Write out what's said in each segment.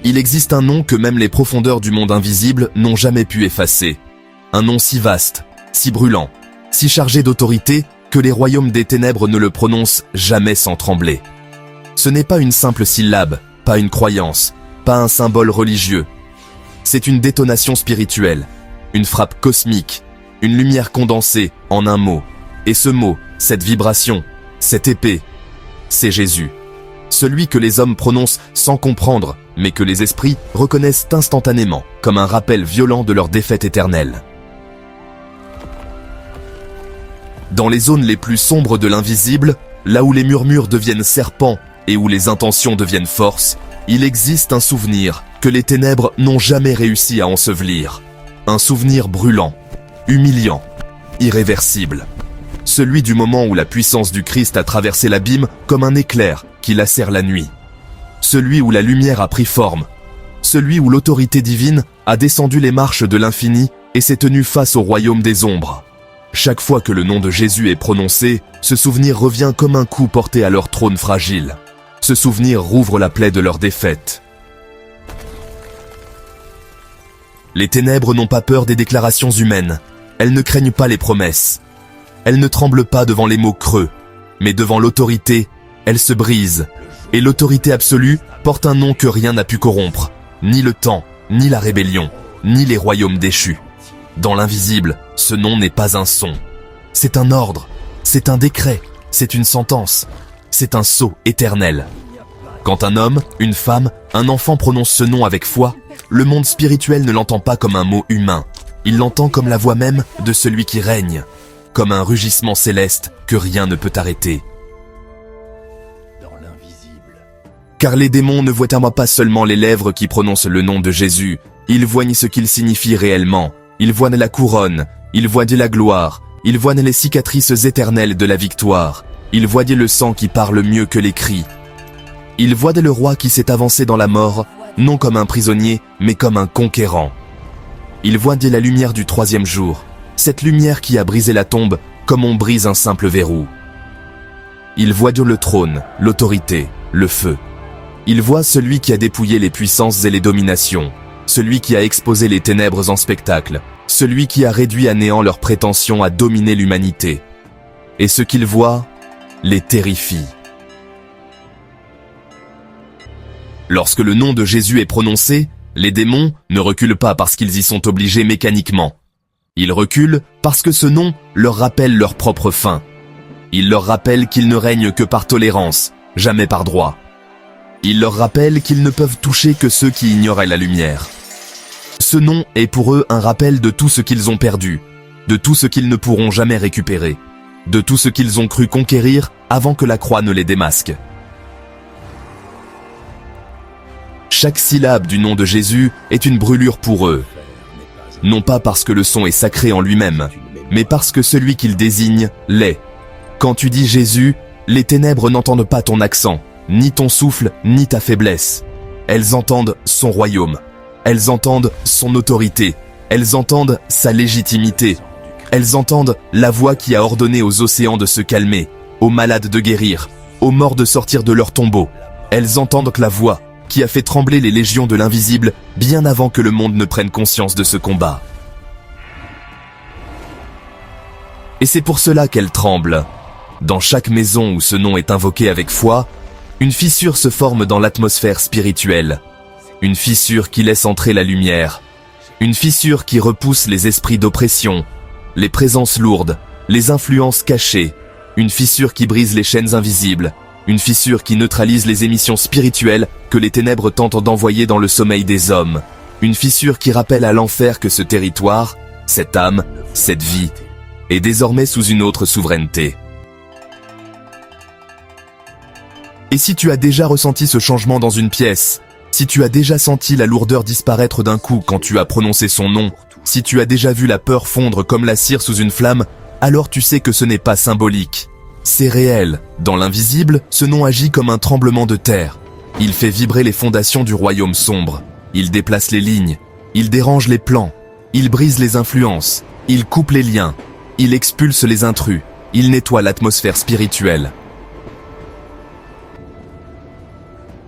Il existe un nom que même les profondeurs du monde invisible n'ont jamais pu effacer. Un nom si vaste, si brûlant, si chargé d'autorité que les royaumes des ténèbres ne le prononcent jamais sans trembler. Ce n'est pas une simple syllabe, pas une croyance, pas un symbole religieux. C'est une détonation spirituelle, une frappe cosmique, une lumière condensée en un mot. Et ce mot, cette vibration, cette épée, c'est Jésus. Celui que les hommes prononcent sans comprendre, mais que les esprits reconnaissent instantanément, comme un rappel violent de leur défaite éternelle. Dans les zones les plus sombres de l'invisible, là où les murmures deviennent serpents et où les intentions deviennent force, il existe un souvenir que les ténèbres n'ont jamais réussi à ensevelir. Un souvenir brûlant, humiliant, irréversible. Celui du moment où la puissance du Christ a traversé l'abîme comme un éclair qui lacère la nuit. Celui où la lumière a pris forme. Celui où l'autorité divine a descendu les marches de l'infini et s'est tenue face au royaume des ombres. Chaque fois que le nom de Jésus est prononcé, ce souvenir revient comme un coup porté à leur trône fragile. Ce souvenir rouvre la plaie de leur défaite. Les ténèbres n'ont pas peur des déclarations humaines. Elles ne craignent pas les promesses. Elles ne tremblent pas devant les mots creux. Mais devant l'autorité, elles se brisent. Et l'autorité absolue porte un nom que rien n'a pu corrompre. Ni le temps, ni la rébellion, ni les royaumes déchus. Dans l'invisible, ce nom n'est pas un son. C'est un ordre, c'est un décret, c'est une sentence, c'est un sceau éternel. Quand un homme, une femme, un enfant prononce ce nom avec foi, le monde spirituel ne l'entend pas comme un mot humain. Il l'entend comme la voix même de celui qui règne, comme un rugissement céleste que rien ne peut arrêter. Car les démons ne voient à moi pas seulement les lèvres qui prononcent le nom de Jésus, ils voient ce qu'il signifie réellement. Ils voient la couronne, ils voient la gloire, ils voient les cicatrices éternelles de la victoire, ils voient le sang qui parle mieux que les cris. Ils voient le roi qui s'est avancé dans la mort, non comme un prisonnier, mais comme un conquérant. Ils voient la lumière du troisième jour, cette lumière qui a brisé la tombe comme on brise un simple verrou. Ils voient le trône, l'autorité, le feu. Ils voient celui qui a dépouillé les puissances et les dominations, celui qui a exposé les ténèbres en spectacle, celui qui a réduit à néant leurs prétentions à dominer l'humanité. Et ce qu'ils voient les terrifie. Lorsque le nom de Jésus est prononcé, les démons ne reculent pas parce qu'ils y sont obligés mécaniquement. Ils reculent parce que ce nom leur rappelle leur propre fin. Il leur rappelle qu'ils ne règnent que par tolérance, jamais par droit. Il leur rappelle qu'ils ne peuvent toucher que ceux qui ignoraient la lumière. Ce nom est pour eux un rappel de tout ce qu'ils ont perdu, de tout ce qu'ils ne pourront jamais récupérer, de tout ce qu'ils ont cru conquérir avant que la croix ne les démasque. Chaque syllabe du nom de Jésus est une brûlure pour eux. Non pas parce que le son est sacré en lui-même, mais parce que celui qu'il désigne l'est. Quand tu dis Jésus, les ténèbres n'entendent pas ton accent, ni ton souffle, ni ta faiblesse. Elles entendent son royaume. Elles entendent son autorité. Elles entendent sa légitimité. Elles entendent la voix qui a ordonné aux océans de se calmer, aux malades de guérir, aux morts de sortir de leur tombeau. Elles entendent la voix qui a fait trembler les légions de l'invisible bien avant que le monde ne prenne conscience de ce combat. Et c'est pour cela qu'elles tremblent. Dans chaque maison où ce nom est invoqué avec foi, une fissure se forme dans l'atmosphère spirituelle. Une fissure qui laisse entrer la lumière. Une fissure qui repousse les esprits d'oppression, les présences lourdes, les influences cachées. Une fissure qui brise les chaînes invisibles. Une fissure qui neutralise les émissions spirituelles que les ténèbres tentent d'envoyer dans le sommeil des hommes. Une fissure qui rappelle à l'enfer que ce territoire, cette âme, cette vie, est désormais sous une autre souveraineté. Et si tu as déjà ressenti ce changement dans une pièce, si tu as déjà senti la lourdeur disparaître d'un coup quand tu as prononcé son nom, si tu as déjà vu la peur fondre comme la cire sous une flamme, alors tu sais que ce n'est pas symbolique. C'est réel. Dans l'invisible, ce nom agit comme un tremblement de terre. Il fait vibrer les fondations du royaume sombre. Il déplace les lignes. Il dérange les plans. Il brise les influences. Il coupe les liens. Il expulse les intrus. Il nettoie l'atmosphère spirituelle.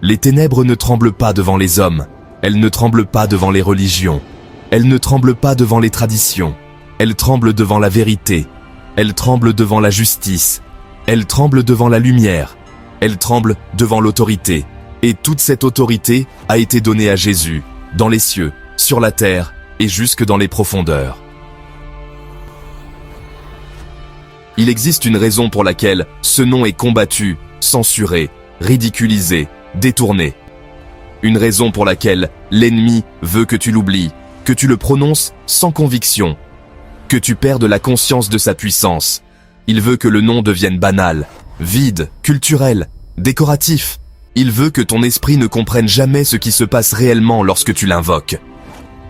Les ténèbres ne tremblent pas devant les hommes. Elle ne tremble pas devant les religions. Elle ne tremble pas devant les traditions. Elle tremble devant la vérité. Elle tremble devant la justice. Elle tremble devant la lumière. Elle tremble devant l'autorité. Et toute cette autorité a été donnée à Jésus, dans les cieux, sur la terre et jusque dans les profondeurs. Il existe une raison pour laquelle ce nom est combattu, censuré, ridiculisé, détourné. Une raison pour laquelle l'ennemi veut que tu l'oublies, que tu le prononces sans conviction, que tu perdes la conscience de sa puissance. Il veut que le nom devienne banal, vide, culturel, décoratif. Il veut que ton esprit ne comprenne jamais ce qui se passe réellement lorsque tu l'invoques.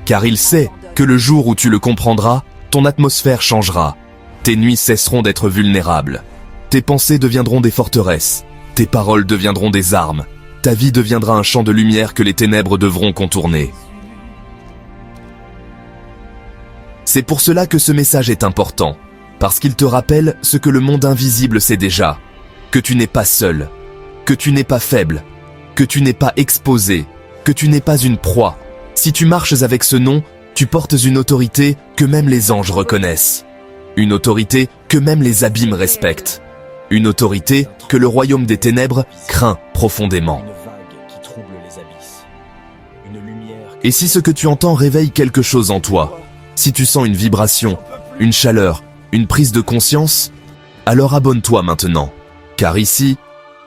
Car il sait que le jour où tu le comprendras, ton atmosphère changera. Tes nuits cesseront d'être vulnérables. Tes pensées deviendront des forteresses. Tes paroles deviendront des armes. Ta vie deviendra un champ de lumière que les ténèbres devront contourner. C'est pour cela que ce message est important, parce qu'il te rappelle ce que le monde invisible sait déjà, que tu n'es pas seul, que tu n'es pas faible, que tu n'es pas exposé, que tu n'es pas une proie. Si tu marches avec ce nom, tu portes une autorité que même les anges reconnaissent. Une autorité que même les abîmes respectent. Une autorité que le royaume des ténèbres craint profondément. Et si ce que tu entends réveille quelque chose en toi, si tu sens une vibration, une chaleur, une prise de conscience, alors abonne-toi maintenant. Car ici,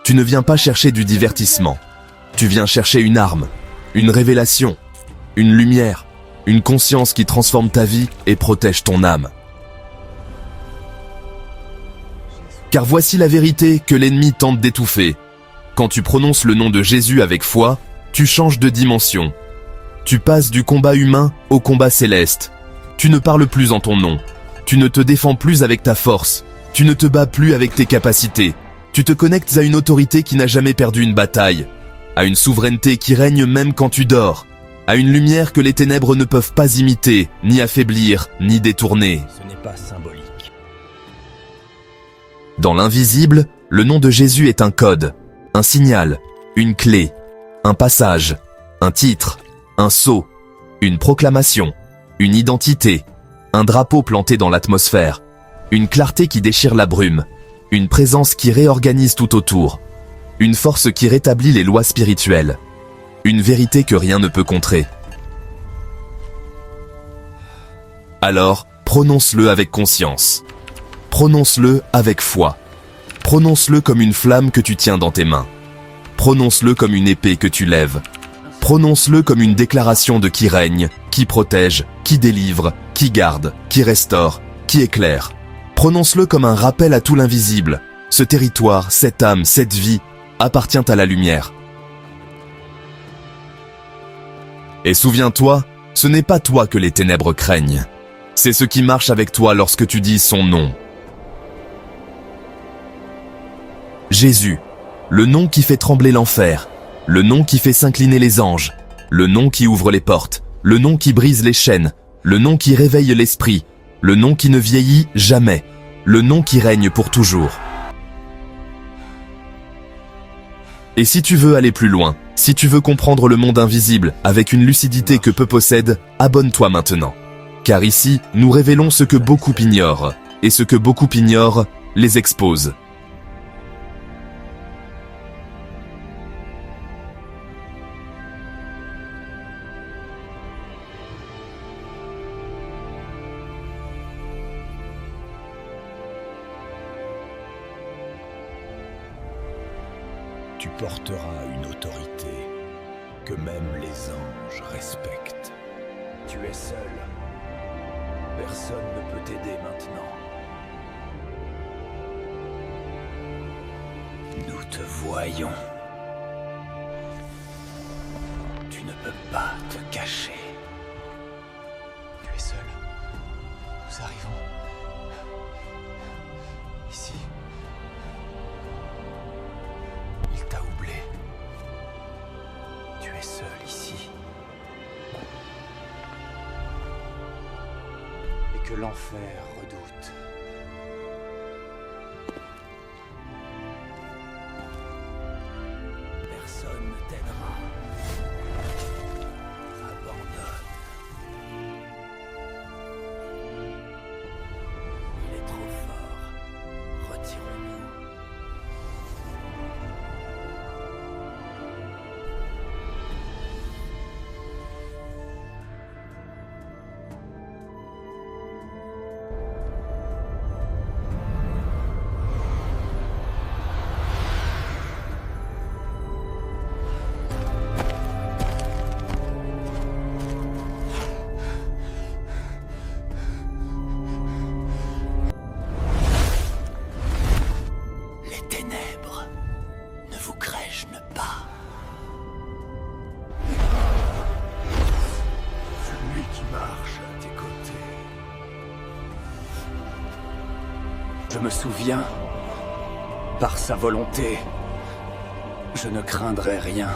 tu ne viens pas chercher du divertissement. Tu viens chercher une arme, une révélation, une lumière, une conscience qui transforme ta vie et protège ton âme. Car voici la vérité que l'ennemi tente d'étouffer. Quand tu prononces le nom de Jésus avec foi, tu changes de dimension. Tu passes du combat humain au combat céleste. Tu ne parles plus en ton nom. Tu ne te défends plus avec ta force. Tu ne te bats plus avec tes capacités. Tu te connectes à une autorité qui n'a jamais perdu une bataille. À une souveraineté qui règne même quand tu dors. À une lumière que les ténèbres ne peuvent pas imiter, ni affaiblir, ni détourner. Ce n'est pas symbolique. Dans l'invisible, le nom de Jésus est un code, un signal, une clé, un passage, un titre, un sceau, une proclamation, une identité, un drapeau planté dans l'atmosphère, une clarté qui déchire la brume, une présence qui réorganise tout autour, une force qui rétablit les lois spirituelles, une vérité que rien ne peut contrer. Alors, prononce-le avec conscience. Prononce-le avec foi. Prononce-le comme une flamme que tu tiens dans tes mains. Prononce-le comme une épée que tu lèves. Prononce-le comme une déclaration de qui règne, qui protège, qui délivre, qui garde, qui restaure, qui éclaire. Prononce-le comme un rappel à tout l'invisible. Ce territoire, cette âme, cette vie appartient à la lumière. Et souviens-toi, ce n'est pas toi que les ténèbres craignent. C'est ce qui marche avec toi lorsque tu dis son nom. Jésus, le nom qui fait trembler l'enfer, le nom qui fait s'incliner les anges, le nom qui ouvre les portes, le nom qui brise les chaînes, le nom qui réveille l'esprit, le nom qui ne vieillit jamais, le nom qui règne pour toujours. Et si tu veux aller plus loin, si tu veux comprendre le monde invisible avec une lucidité que peu possèdent, abonne-toi maintenant. Car ici, nous révélons ce que beaucoup ignorent, et ce que beaucoup ignorent les expose. Tu porteras une autorité que même les anges respectent. Tu es seul. Personne ne peut t'aider maintenant. Nous te voyons. Tu ne peux pas te cacher. Tu es seul. Nous arrivons. Ici. Il t'a oublié. Tu es seul ici. Et que l'enfer redoute. Personne ne t'aidera. me souviens, par sa volonté, je ne craindrai rien.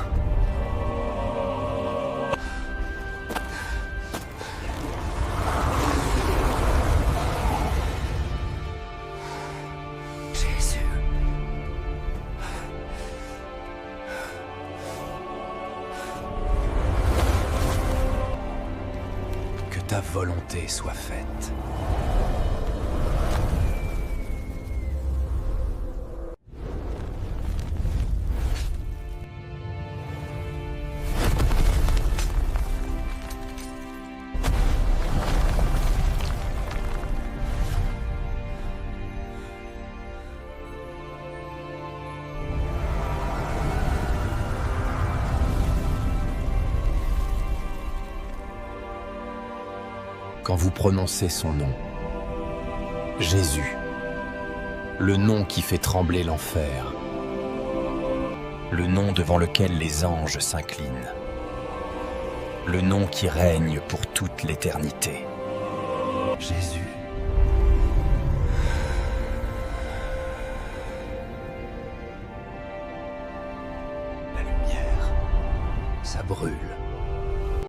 Jésus. Que ta volonté soit faite. Quand vous prononcez son nom, Jésus, le nom qui fait trembler l'enfer, le nom devant lequel les anges s'inclinent, le nom qui règne pour toute l'éternité. Jésus. La lumière, ça brûle.